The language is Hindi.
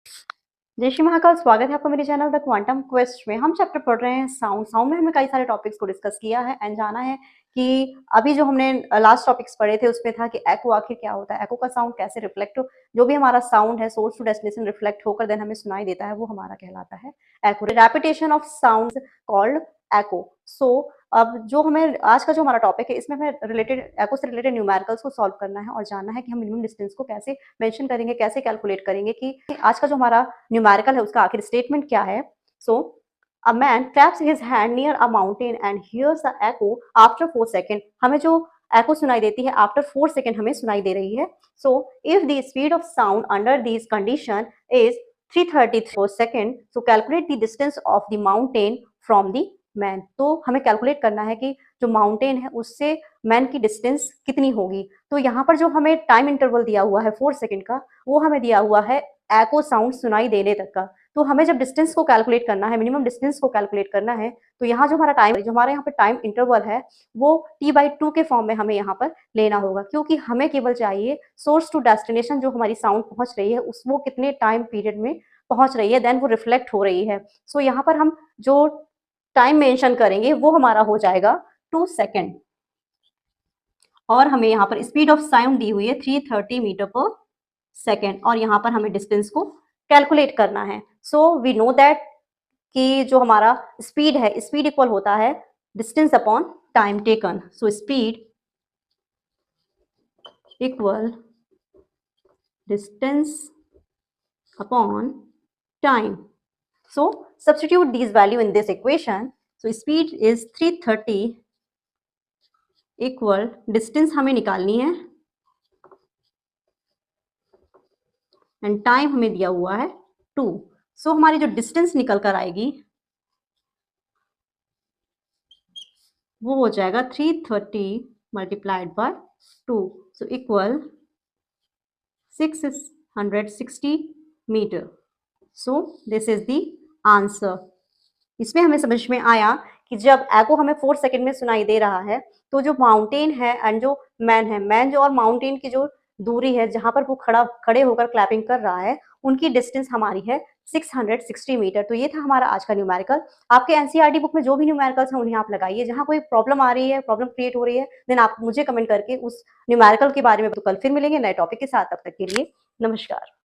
जय श्री महाकाल। स्वागत है आपका मेरे चैनल द क्वांटम क्वेस्ट में। हम चैप्टर पढ़ रहे हैं साउंड। साउंड में हमने कई सारे टॉपिक्स को डिस्कस किया है एंड जाना है कि अभी जो हमने लास्ट टॉपिक्स पढ़े थे उसमें था कि एको आखिर क्या होता है, एको का साउंड कैसे रिफ्लेक्ट हो, जो भी हमारा साउंड है सोर्स टू डेस्टिनेशन रिफ्लेक्ट होकर देन हमें सुनाई देता है वो हमारा कहलाता है एको। रेपिटेशन ऑफ साउंड कॉल्ड एको। सो अब जो हमें आज का जो हमारा टॉपिक है इसमें हमें रिलेटेड एको से रिलेटेड न्यूमेरिकल्स को सॉल्व करना है और जानना है कि हम मिनिमम डिस्टेंस को कैसे मेंशन करेंगे, कैसे कैलकुलेट करेंगे कि आज का जो हमारा न्यूमेरिकल है उसका आखिर स्टेटमेंट क्या है। सो a man claps his hand near a mountain and here's a echo after 4 second. हमें जो एको सुनाई देती है आफ्टर 4 सेकंड हमें सुनाई दे रही है। So if the speed of sound under this condition is 334 second, so calculate the distance of the mountain from the man. तो हमें कैलकुलेट करना है कि जो माउंटेन है उससे मैन की डिस्टेंस कितनी होगी। तो यहाँ पर जो हमें टाइम इंटरवल दिया हुआ है 4 सेकंड का, वो हमें दिया हुआ है एको साउंड सुनाई देने तक का। तो हमें जब डिस्टेंस को कैलकुलेट करना है, मिनिमम डिस्टेंस को कैलकुलेट करना है, तो यहाँ जो हमारा टाइम, जो हमारे यहाँ पर टाइम इंटरवल है वो t/2 के फॉर्म में हमें यहाँ पर लेना होगा, क्योंकि हमें केवल चाहिए सोर्स टू डेस्टिनेशन जो हमारी साउंड पहुंच रही है उस वो कितने टाइम पीरियड में पहुंच रही है, देन वो रिफ्लेक्ट हो रही है। सो यहाँ पर हम जो टाइम मेंशन करेंगे वो हमारा हो जाएगा 2 सेकेंड। और हमें यहाँ पर स्पीड ऑफ साउंड दी हुई है 330 मीटर पर सेकेंड और यहाँ पर हमें डिस्टेंस को कैलकुलेट करना है। सो वी नो दैट कि जो हमारा स्पीड है, स्पीड इक्वल होता है distance upon time taken. So speed equal distance upon time. So substitute these value in this equation. So speed is 330 equal distance हमें निकालनी है एंड टाइम हमें दिया हुआ है 2। सो हमारी जो डिस्टेंस निकल कर आएगी वो हो जाएगा 330 multiplied by 2, so equal 660 metre. So this is the answer. इसमें हमें समझ में आया कि जब एको हमें 4 सेकंड में सुनाई दे रहा है तो जो माउंटेन है एंड जो मैन है, मैन जो और माउंटेन की जो दूरी है जहां पर वो खड़े होकर क्लैपिंग कर रहा है, उनकी डिस्टेंस हमारी है 660 मीटर। तो ये था हमारा आज का न्यूमेरिकल। आपके एनसीईआरटी बुक में जो भी न्यूमेरिकल्स हैं उन्हें आप लगाइए। जहां कोई प्रॉब्लम आ रही है, प्रॉब्लम क्रिएट हो रही है, देन आप मुझे कमेंट करके उस न्यूमेरिकल के बारे में। तो कल फिर मिलेंगे नए टॉपिक के साथ, तब तक के लिए नमस्कार।